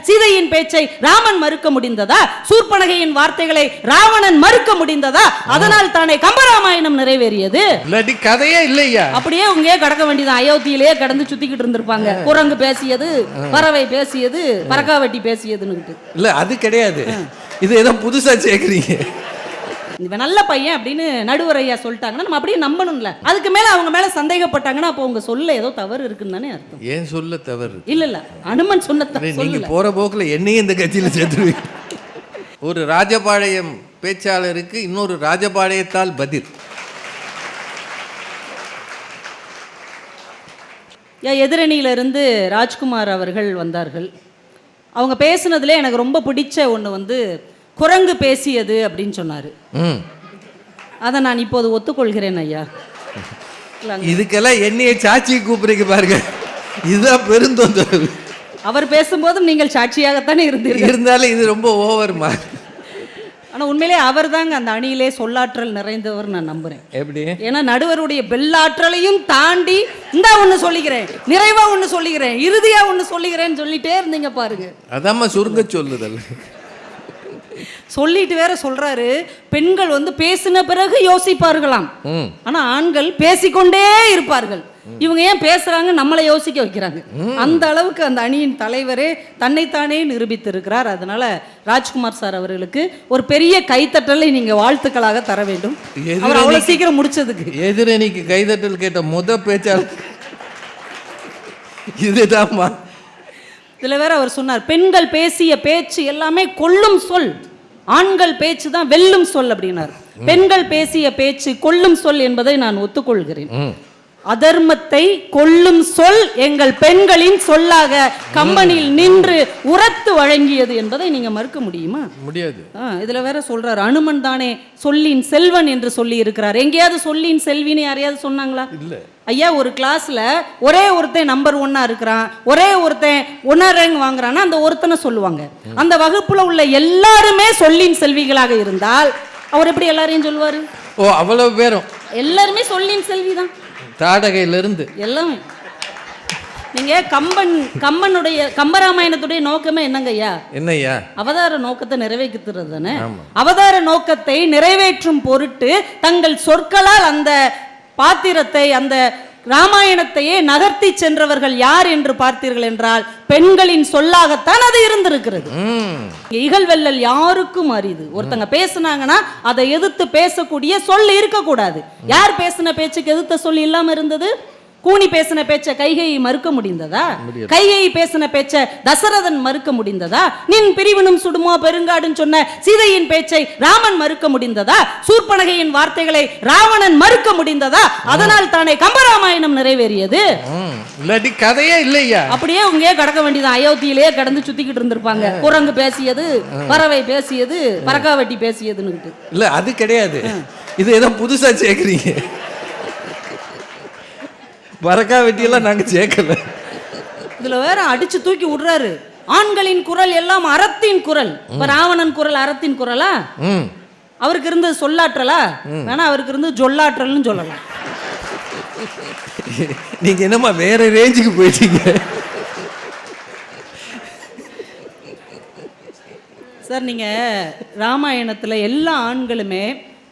சீதையின் பேச்சை ராமன் மறுக்க முடிந்ததா? சூர்பனகையின் வார்த்தைகளை ராவணன் மறுக்க முடிந்ததா? அதனால் தானே கம்பராமாயணம் நிறைவேறியது. கதையே இல்லையா? அப்படியே உங்க கடக்க வேண்டியதான். அயோத்தியிலேயே கடந்து சுத்திக்கிட்டு இருந்திருப்பாங்க. குரங்கு பேசியது, பறவை பேசியது, பறக்காவட்டி பேசியதுன்னு. இல்ல அது கிடையாது. இது ஏதோ புதுசா சேர்க்கிறீங்க. இவன் நல்ல பையன் அப்படின்னு நடுவர் ஐயா சொல்லிட்டாங்கன்னா நம்ம அப்படியே நம்பணும்ல. அதுக்கு மேல அவங்க மேல சந்தேகப்பட்டாங்கன்னா அப்போ உங்க சொல்ல ஏதோ தவறு இருக்குன்னு தானே அர்த்தம். ஏன் சொல்ல தவறு? இல்ல அனுமன் சொன்ன நீங்க போற போக்குல என்னையும் இந்த கட்சியில சேர்த்துருவீங்க. ஒரு ராஜபாளையம் பேச்சாளருக்கு இன்னொரு ராஜபாளையத்தால் பதில். எதிரணியிலிருந்து ராஜ்குமார் அவர்கள் வந்தார்கள். அவங்க பேசுனதுல எனக்கு ரொம்ப பிடிச்ச ஒன்று குரங்கு பேசியது அப்படின்னு சொன்னாரு. அதை நான் இப்போது ஒத்துக்கொள்கிறேன் ஐயா. இதுக்கெல்லாம் என்னைய சாட்சி கூப்பிடுறீங்க பாருங்க, இதுதான் பெருந்தொந்தரவு. அவர் பேசும்போதும் நீங்கள் சாட்சியாகத்தானே இருந்தீர்கள். இருந்தாலும் இது ரொம்ப ஓவர்மா. ஆனால் உண்மையிலே அவர் தாங்க அந்த அணியிலே சொல்லாற்றல் நிறைந்தவர் நான் நம்புறேன். எப்படி? ஏன்னா நடுவருடைய பெல்லாற்றலையும் தாண்டி இந்தா ஒன்று சொல்லிக்கிறேன், நிறைவா ஒன்று சொல்லிக்கிறேன், இறுதியா ஒன்று சொல்லிக்கிறேன்னு சொல்லிட்டே இருந்தீங்க பாருங்க. அதாம்மா சுருங்க சொல்லுதல். சொல்லிட்டு வேற சொல்றாரு, பெண்கள் பேசின பிறகு யோசிப்பார்களாம், ஆனா ஆண்கள் பேசிக்கொண்டே இருப்பார்கள். இவங்க ஏன் பேசுறாங்க, நம்மளை யோசிக்க வைக்கிறாங்க. அந்த அளவுக்கு அந்த அணியின் தலைவரே தன்னைத்தானே நிரூபித்திருக்கிறார். அதனால ராஜ்குமார் சார் அவர்களுக்கு ஒரு பெரிய கைத்தட்டலை நீங்க வாழ்த்துக்களாக தர வேண்டும். அவர் அவ்வளவு சீக்கிரம் முடிச்சதுக்கு. எதிரணிக்கு கைதட்டல் கேட்ட முத பேச்சாளர் இதுதான்மா. இதுல வேற அவர் சொன்னார், பெண்கள் பேசிய பேச்சு எல்லாமே கொல்லும் சொல், ஆண்கள் பேச்சு தான் வெல்லும் சொல் அப்படின்னார். பெண்கள் பேசிய பேச்சு கொல்லும் சொல் என்பதை நான் ஒத்துக்கொள்கிறேன். அதர்மத்தை கொல்லும் சொல் எங்கள் பெண்களின் சொல்லாக கம்பெனியில் நின்று உரத்து வழங்கியது என்பதை நீங்க மறுக்க முடியுமா? முடியாது. இதுல வேற சொல்றாரு, அனுமன் தானே சொல்லின் செல்வன் என்று சொல்லி இருக்கிறார். எங்கேயாவது சொல்லின் செல்வின்னு யாரையாவது சொன்னாங்களா? இல்ல ஐயா. ஒரு கிளாஸ்ல ஒரே ஒருத்தன் நம்பர் 1 இருக்கிறான், ஒரே ஒருத்தன் 1 ரேங்க் வாங்குறான்னா அந்த ஒருத்தனை சொல்லுவாங்க. அந்த வகுப்புல உள்ள எல்லாருமே சொல்லின் செல்விகளாக இருந்தால் அவர் எப்படி எல்லாரையும் சொல்லுவாரு? ஓ, அவ்வளவு பேரும் எல்லாருமே சொல்லின் செல்விதான். தாடகையிலிருந்து எல்லாமே. நீங்க கம்பனுடைய கம்பராமாயணத்துடைய நோக்கமே என்னங்க ஐயா? என்னய்யா? அவதார நோக்கத்தை நிறைவேற்றுறது தானே. அவதார நோக்கத்தை நிறைவேற்றும் பொருட்டு தங்கள் சொற்களால் அந்த பாத்திரத்தை, அந்த ராமாயணத்தையே நகர்த்தி சென்றவர்கள் யார் என்று பார்த்தீர்கள் என்றால் பெண்களின் சொல்லாகத்தான் அது இருந்திருக்கிறது. இகழ்வெல்லல் யாருக்கும் அரிது. ஒருத்தங்க பேசுனாங்கன்னா அதை எதிர்த்து பேசக்கூடிய சொல் இருக்கக்கூடாது. யார் பேசின பேச்சுக்கு எதிர்த்த சொல் இல்லாம இருந்தது? கூனி பேசின பேச்ச கைகை மறுக்க முடிந்ததா? கைகை பேசின பேச்ச தசரதன் மறுக்க முடிந்ததா? நின் பிரிவினும் சுடுமோ பெருங்காடுன்னு சொன்ன சீதையின் பேச்சை ராமன் மறுக்க முடிந்ததா? சூர்பனகையின் வார்த்தைகளை ராவணன் மறுக்க முடிந்ததா? அதனால் தானே கம்பராமாயணம் நிறைவேறியது. இல்லாட்டி கதையே இல்லையா? அப்படியே உங்க கடக்க வேண்டியதான். அயோத்தியிலேயே கடந்து சுத்திக்கிட்டு இருந்திருப்பாங்க. குரங்கு பேசியது, பறவை பேசியது, பறக்காவட்டி பேசியதுன்னு. இல்ல அது கிடையாது. இது ஏதோ புதுசா சேர்க்கிறீங்க. பறக்கா வெட்டியெல்லாம் நாங்க சேர்க்கல. இதுல வேற அடிச்சு தூக்கி விடுறாரு. ஆண்களின் குரல் எல்லாம் அறத்தின் குரல். ராவணன் குரல் அறத்தின் குரலா? அவருக்கு இருந்து சொல்லாற்றலா? வேணா அவருக்கு இருந்து ஜொல்லாற்றல்னு சொல்லலாம். நீங்க என்னமா வேற ரேஞ்சுக்கு போயிட்டீங்க சார். நீங்க ராமாயணத்துல எல்லா ஆண்களுமே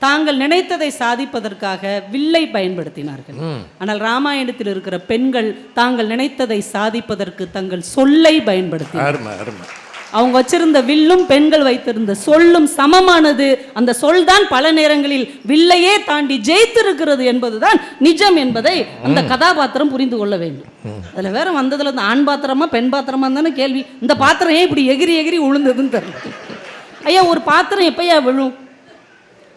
தாங்கள் நினைத்ததை சாதிப்பதற்காக வில்லை பயன்படுத்தினார்கள். ஆனால் ராமாயணத்தில் இருக்கிற பெண்கள் தாங்கள் நினைத்ததை சாதிப்பதற்கு தங்கள் சொல்லை பயன்படுத்தினார்கள். அவங்க வச்சிருந்த வில்லும் பெண்கள் வைத்திருந்த சொல்லும் சமமானது. அந்த சொல் தான் பல நேரங்களில் வில்லையே தாண்டி ஜெயித்திருக்கிறது என்பதுதான் நிஜம் என்பதை அந்த கதாபாத்திரம் புரிந்து கொள்ள வேண்டும். அதுல வேற வந்ததுல இந்த ஆண் பாத்திரமா பெண் பாத்திரமா தானே கேள்வி. இந்த பாத்திரம் ஏன் இப்படி எகிரி எகிரி உளுந்ததுன்னு தெரியல. ஐயா, ஒரு பாத்திரம் எப்பயா விழும்?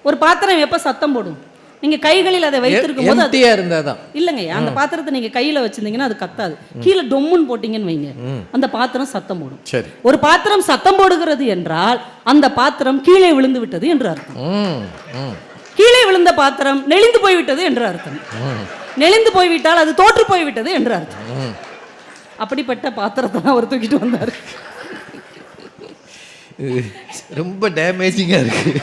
ஒரு பாத்திரம் எப்ப சத்தம் போடும்? நீங்க கைகளில் அதை வைத்திருக்கும் போது இல்லைங்க, அந்த பாத்திரத்தை நீங்க கையில வச்சிருந்தீங்கன்னா அது கத்தாது. கீழே டொம்முன்னு போட்டீங்கன்னு வைங்க, அந்த பாத்திரம் சத்தம் போடும். ஒரு பாத்திரம் சத்தம் போடுகிறது என்றால் அந்த பாத்திரம் கீழே விழுந்து விட்டது என்று அர்த்தம். கீழே விழுந்த பாத்திரம் நெளிந்து போய்விட்டது என்று அர்த்தம். நெளிந்து போய்விட்டால் அது தோற்று போய்விட்டது என்று அர்த்தம். அப்படிப்பட்ட பாத்திரத்தை அவர் தூக்கிட்டு வந்தார். ரொம்ப டேமேஜிங்கா இருக்கு.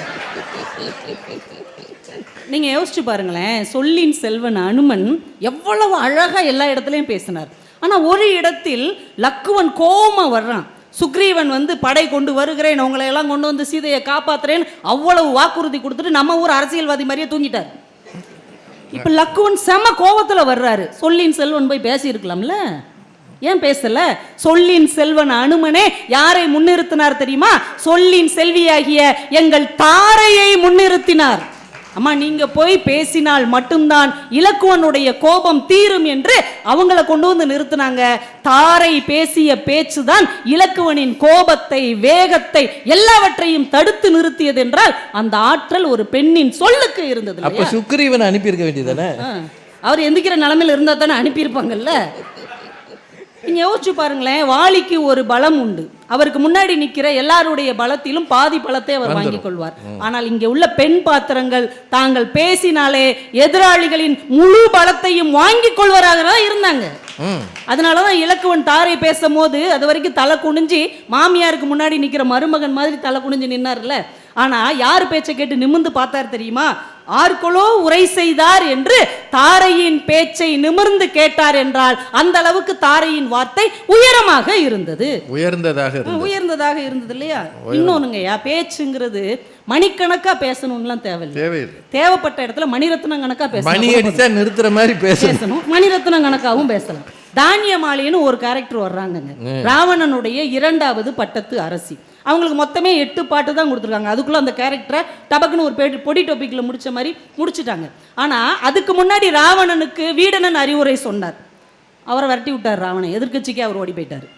நீங்க யோசிச்சு பாருங்களேன், சொல்லின் செல்வன் அனுமன் எவ்வளவு அழகா எல்லா இடத்துலயும் பேசினார். ஆனா ஒரு இடத்தில் லக்குவன் கோபமா வர்றான். சுக்ரீவன் வந்து படை கொண்டு வருகிறேன், உங்களை எல்லாம் கொண்டு வந்து சீதையை காப்பாத்துறேன்னு அவ்வளவு வாக்குறுதி கொடுத்துட்டு நம்ம ஊர் அரசியல்வாதி மாதிரியே தூங்கிட்டார். இப்ப லக்குவன் செம கோவத்துல வர்றாரு. சொல்லின் செல்வன் போய் பேசி இருக்கலாம்ல, ஏன் பேசல? சொல்லின் செல்வன் அனுமனே யாரை முன்னிறுத்தினார் தெரியுமா? சொல்லின் செல்வியாகிய எங்கள் தாரையை முன்னிறுத்தினார். அம்மா, நீங்க போய் பேசினால் மட்டும்தான் இலக்குவனுடைய கோபம் தீரும் என்று அவங்கள கொண்டு வந்து நிறுத்தினாங்க. தாரை பேசிய பேச்சுதான் இலக்குவனின் கோபத்தை, வேகத்தை, எல்லாவற்றையும் தடுத்து நிறுத்தியது என்றால் அந்த ஆற்றல் ஒரு பெண்ணின் சொல்லுக்கு இருந்தது. அப்ப சுக்ரீவனை அனுப்பியிருக்க வேண்டியதானே? அவர் எந்திக்கிற நிலைமையில் இருந்தா தானே அனுப்பியிருப்பாங்கல்ல. நீங்க யோசிச்சு பாருங்களேன், வாலிக்கு ஒரு பலம் உண்டு. அவருக்கு முன்னாடி நிக்கிற எல்லாருடைய பலத்திலும் பாதி பலத்தை அவர் வாங்கிக் கொள்வார். ஆனால் இங்கே உள்ள பெண் பாத்திரங்கள் தாங்கள் பேசினாலே எதிராளிகளின் முழு பலத்தையும் வாங்கிக் கொள்வராக தான் இருந்தாங்க. அதனாலதான் இலக்குவன் தாரை பேசும் போது அது வரைக்கும் தலை குனிஞ்சு மாமியாருக்கு முன்னாடி நிக்கிற மருமகன் மாதிரி தலை குனிஞ்சு நின்னார்ல. ஆனா யார் பேச்சை கேட்டு நிமிர்ந்து பார்த்தார் தெரியுமா? ஆர்களோ உரை செய்தார் என்று தாரையின் பேச்சை நிமிர்ந்து கேட்டார் என்றால் அந்த அளவுக்கு தாரையின் வார்த்தை உயரமாக இருந்தது, உயர்ந்ததாக இருந்தது இல்லையா? இன்னொன்னுங்கய்யா, பேச்சுங்கிறது மணிக்கணக்கா பேசணும்லாம் தேவையில்லை. தேவைப்பட்ட இடத்துல மணிரத்னம் கணக்கா பேசணும், நிறுத்துற மாதிரி பேசணும், மணிரத்னம் கணக்காவும் பேசலாம். தானியமாளின்னு ஒரு கேரக்டர் வர்றாங்கங்க, ராவணனுடைய 2வது பட்டத்து அரசி. அவங்களுக்கு மொத்தமே 8 பாட்டு தான் கொடுத்துருக்காங்க. அதுக்குள்ள அந்த கேரக்டரை டபக்குன்னு ஒரு பொடி டாபிக்ல முடிச்ச மாதிரி முடிச்சுட்டாங்க. ஆனா அதுக்கு முன்னாடி ராவணனுக்கு வீடணன் அறிவுரை சொன்னார். அவரை விரட்டி விட்டார் ராவணன், எதிர்கட்சிக்கே அவர் ஓடி போயிட்டார்.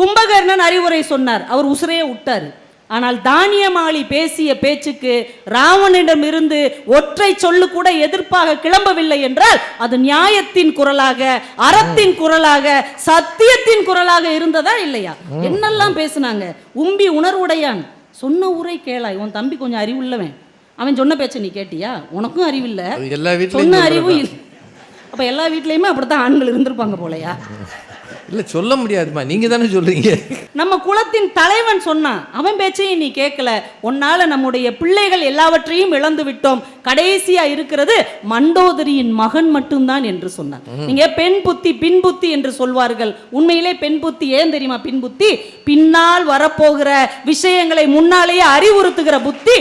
கும்பகர்ணன் அறிவுரை சொன்னார், அவர் உசுரையே விட்டாரு. ஆனால் தானியமாளி பேசிய பேச்சுக்கு ராவணனிடமிருந்து ஒற்றை சொல்லு கூட எதிர்ப்பாக கிளம்பவில்லை என்றால் அது நியாயத்தின் குரலாக, அறத்தின் குரலாக, சத்தியத்தின் குரலாக இருந்ததா இல்லையா? என்னெல்லாம் பேசினாங்க. உம்பி உணர்வுடையான் சொன்ன ஊரை கேளாய். உன் தம்பி கொஞ்சம் அறிவுள்ளவன், அவன் சொன்ன பேச்ச நீ கேட்டியா? உனக்கும் அறிவில்லை, சொன்ன அறிவும் இல்லை. அப்ப எல்லா வீட்லயுமே அப்படித்தான் ஆண்கள் இருந்திருப்பாங்க போலையா? இல்லை, சொல்ல முடியாதுமா, நீங்க தானே சொல்றீங்க. நம்ம குலத்தின் தலைவன் சொன்னான், அவன் பேச்சையும் நீ கேட்கல. உன்னால நம்முடைய பிள்ளைகள் எல்லாவற்றையும் இழந்து விட்டோம், கடைசியா இருக்கிறது மண்டோதரியின் மகன் மட்டும்தான் என்று சொன்னான். நீங்க பெண் புத்தி பின் புத்தி என்று சொல்வார்கள். உண்மையிலே பெண் புத்தி ஏன் தெரியுமா? பின் புத்தி பின்னால் வரப்போகிற விஷயங்களை முன்னாலேயே அறிவுறுத்துகிற புத்தி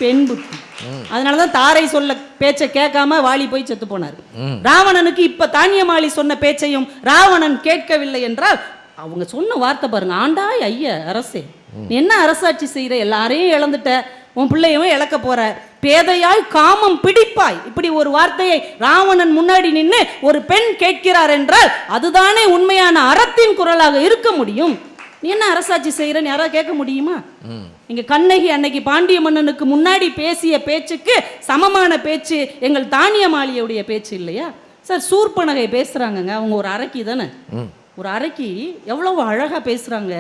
பெண் புத்தி. அதனாலதான் தாரை சொல்ல பேச்சை கேட்காம வாலி போய் செத்து போனார். ராவணனுக்கு இப்ப தானியமாளி சொன்ன பேச்சையும் ராவணன் கேட்கவில்லை என்றால் அவங்க சொன்ன வார்த்தை பாருங்க, ஆண்டாய் ஐய அரசே, நீ என்ன அரசாட்சி செய்யற? எல்லாரையும் இழந்துட்ட, உன் பிள்ளையவும் இழக்க போற, பேதையாய் காமம் பிடிப்பாய். இப்படி ஒரு வார்த்தையை ராவணன் முன்னாடி நின்று ஒரு பெண் கேட்கிறார் என்றால் அதுதானே உண்மையான அறத்தின் குரலாக இருக்க முடியும். நீ என்ன அரசாட்சி செய்யறன்னு யாராவது கேட்க முடியுமா? இங்க கண்ணகி அன்னைக்கு பாண்டிய மன்னனுக்கு முன்னாடி பேசிய பேச்சுக்கு சமமான பேச்சு எங்கள் தானியமாளியுடைய பேச்சு இல்லையா? சார், சூர்பனகை பேசுறாங்கங்க, அவங்க ஒரு அரக்கி தானே. ஒரு அரக்கி எவ்வளவு அழகா பேசுறாங்க,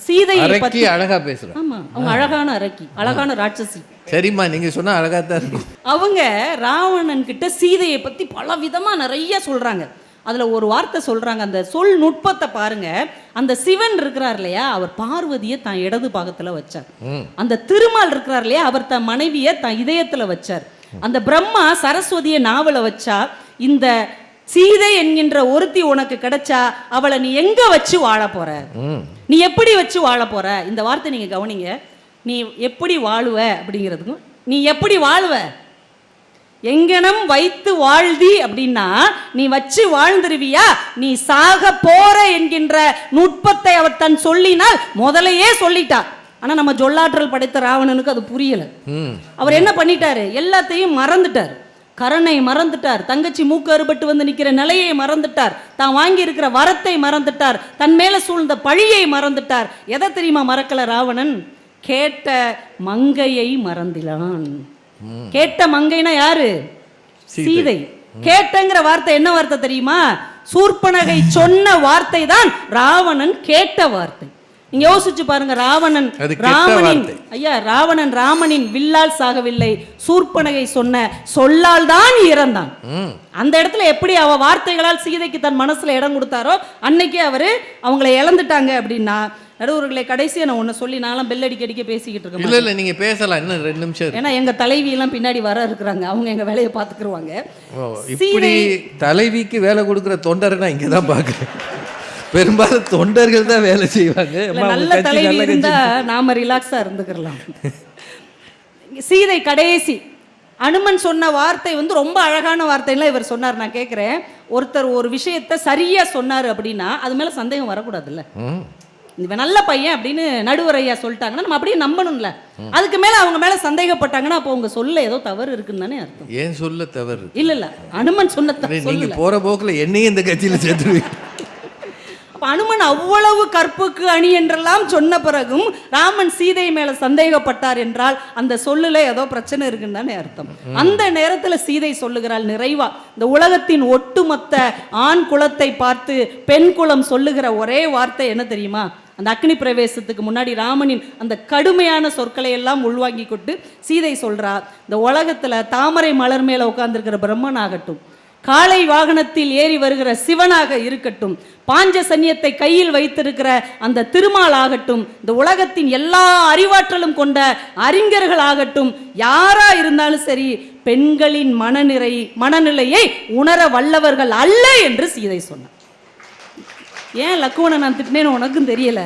சீதையை பத்தி அழகா பேசுறாங்க. ஆமா, அவங்க அழகான அரக்கி, அழகான ராட்சசி. சரிம்மா, நீங்க சொன்னா அழகா தான் இருக்கும். அவங்க ராவணன் கிட்ட சீதையை பத்தி பல விதமா நிறைய சொல்றாங்க. அதுல ஒரு வார்த்தை சொல்றாங்க, அந்த சொல் நுட்பத்தை பாருங்க. அந்த சிவன் இருக்கிறார் இல்லையா, அவர் பார்வதியை தான் இடது பாகத்துல வச்சார். அந்த திருமால் இருக்கிறார் இல்லையா, அவர் தன் மனைவியை தான் இதயத்துல வச்சார். அந்த பிரம்மா சரஸ்வதியை நாவல வச்சா. இந்த சீதை என்கின்ற ஒருத்தி உனக்கு கிடைச்சா அவளை நீ எங்க வச்சு வாழ போற, நீ எப்படி வச்சு வாழ போற? இந்த வார்த்தை நீங்க கவனிங்க. நீ எப்படி வாழுவ அப்படிங்கிறதுக்கும் நீ எப்படி வாழுவ, எங்கனம் வைத்து வாழ்தி அப்படின்னா நீ வச்சு வாழ்ந்துருவியா, நீ சாக போற என்கின்ற நுட்பத்தை அவர் தன் சொல்லினால் முதலையே சொல்லிட்டா. ஆனா நம்ம ஜொல்லாற்றல் படைத்த ராவணனுக்கு அது புரியல. அவர் என்ன பண்ணிட்டாரு? எல்லாத்தையும் மறந்துட்டார். கரனை மறந்துட்டார், தங்கச்சி மூக்கு அறுபட்டு வந்து நிக்கிற நிலையை மறந்துட்டார், தான் வாங்கி இருக்கிற வரத்தை மறந்துட்டார், தன் மேல சூழ்ந்த பழியை மறந்துட்டார். எதை தெரியுமா மறக்கல ராவணன்? கேட்ட மங்கையை மறந்திலான். கேட்ட மங்கைனா யாரு? சீதை. கேட்டங்கிற வார்த்தை என்ன வார்த்தை தெரியுமா? சூர்பனகை சொன்ன வார்த்தை தான் ராவணன் கேட்ட வார்த்தை. நீங்க யோசிச்சு பாருங்க, ராவணன் ராமனின் வில்லால் சாகவில்லை, சூர்பனகை சொன்ன சொல்லால் தான் இறந்தான். அந்த இடத்துல எப்படி அவ வார்த்தைகளால் சீதைக்கு தன் மனசுல இடம் கொடுத்தாரோ அன்னைக்கு அவரு அவங்களை இழந்துட்டாங்க. அப்படின்னா நடுவர்களை கடைசியா நான் ஒன்னு சொல்லி நான்லாம் பெல் அடிக்க பேசிக்கிட்டு இருக்கேன். இல்ல நீங்க பேசலாம், இன்னும் 2 நிமிஷம். ஏன்னா எங்க தலைவி எல்லாம் பின்னாடி வர இருக்கிறாங்க, அவங்க எங்க வேலையை பாத்துக்குருவாங்க. இப்படி தலைவிக்கு வேலை கொடுக்குற தொண்டரை நான் இங்கதான் பாக்குறேன். பெரும்பாலும் தொண்டர்கள் தான் வேலை செய்வாங்க. இல்ல, அம்மா, உங்க நல்ல கட்சி தலைவி நல்ல கட்சி. இருந்தா நாம ரிலாக்ஸா இருந்துக்கலாம். சீதை கடைசி அனுமன் சொன்ன வார்த்தை வந்து ரொம்ப அழகான வார்த்தைலாம் இவர் சொன்னார். நான் கேட்குறேன், ஒருத்தர் ஒரு விஷயத்த சரியா சொன்னார் அப்படின்னா அது மேல சந்தேகம் வரக்கூடாதுல்ல. இவன் நல்ல பையன் அப்படின்னு நடுவர் ஐயா சொல்லிட்டாங்கன்னா நம்ம அப்படியே நம்பணும்ல. அதுக்கு மேல அவங்க மேல சந்தேகப்பட்டாங்கன்னா அப்போ உங்க சொல்ல ஏதோ தவறு இருக்குன்னு தானே அர்த்தம். ஏன் சொல்ல தவறு? இல்ல அனுமன் சொன்ன நீங்க போற போக்குல என்னையும் இந்த கட்சியில சேர்த்துருவீங்க. அப்ப அனுமன் அவ்வளவு கற்புக்கு அணி என்றெல்லாம் சொன்ன பிறகும் ராமன் சீதை மேல சந்தேகப்பட்டார் என்றால் அந்த சொல்லுல ஏதோ பிரச்சனை இருக்குன்னு தானே அர்த்தம். அந்த நேரத்துல சீதை சொல்லுகிறாள் நிறைவா, இந்த உலகத்தின் ஒட்டுமொத்த ஆண் குலத்தை பார்த்து பெண் குலம் சொல்லுகிற ஒரே வார்த்தை என்ன தெரியுமா? அந்த அக்னி பிரவேசத்துக்கு முன்னாடி ராமனின் அந்த கடுமையான சொற்களை எல்லாம் உள்வாங்கி கொண்டு சீதை சொல்றா, இந்த உலகத்துல தாமரை மலர் மேல உட்கார்ந்துருக்கிற பிரம்மன் ஆகட்டும், காளை வாகனத்தில் ஏறி வருகிற சிவனாக இருக்கட்டும், பாஞ்ச சன்னியத்தை கையில் வைத்திருக்கிற அந்த திருமால் ஆகட்டும், இந்த உலகத்தின் எல்லா அறிவாற்றலும் கொண்ட அறிஞர்கள் ஆகட்டும், யாரா இருந்தாலும் சரி பெண்களின் மனநிலையை உணர வல்லவர்கள் அல்ல என்று சீதை சொன்னார். ஏன் லக்குவனை நான் திட்டினேன்னு உனக்கும் தெரியல,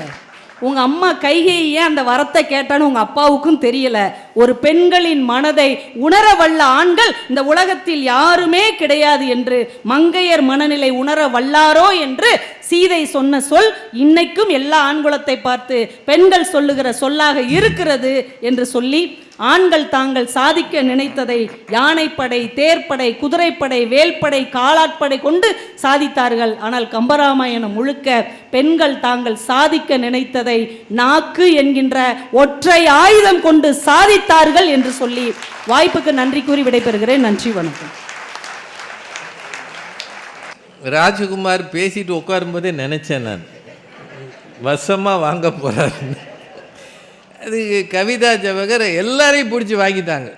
உங்க அம்மா கைகையை ஏன் அந்த வரத்தை கேட்டான்னு உங்க அப்பாவுக்கும் தெரியல. ஒரு பெண்களின் மனதை உணர வல்ல ஆண்கள் இந்த உலகத்தில் யாருமே கிடையாது என்று, மங்கையர் மனநிலை உணர வல்லாரோ என்று சீதை சொன்ன சொல் இன்னைக்கும் எல்லா ஆண்குலத்தை பார்த்து பெண்கள் சொல்லுகிற சொல்லாக இருக்கிறது என்று சொல்லி, ஆண்கள் தாங்கள் சாதிக்க நினைத்ததை யானைப்படை, தேர்ப்படை, குதிரைப்படை, வேல்படை, காலாட்படை கொண்டு சாதித்தார்கள். ஆனால் கம்பராமாயணம் முழுக்க பெண்கள் தாங்கள் சாதிக்க நினைத்ததை நாக்கு என்கின்ற ஒற்றை ஆயுதம் கொண்டு சாதித்தார்கள் என்று சொல்லி வாய்ப்புக்கு நன்றி கூறி விடைபெறுகிறேன். நன்றி, வணக்கம். ராஜகுமார் பேசிட்டு உட்காரும்போதே நினைச்சேன் நான், வசமா வாங்க போறாரு. அது கவிதா ஜவஹர் எல்லாரையும் பிடிச்சி வாங்கிட்டாங்க.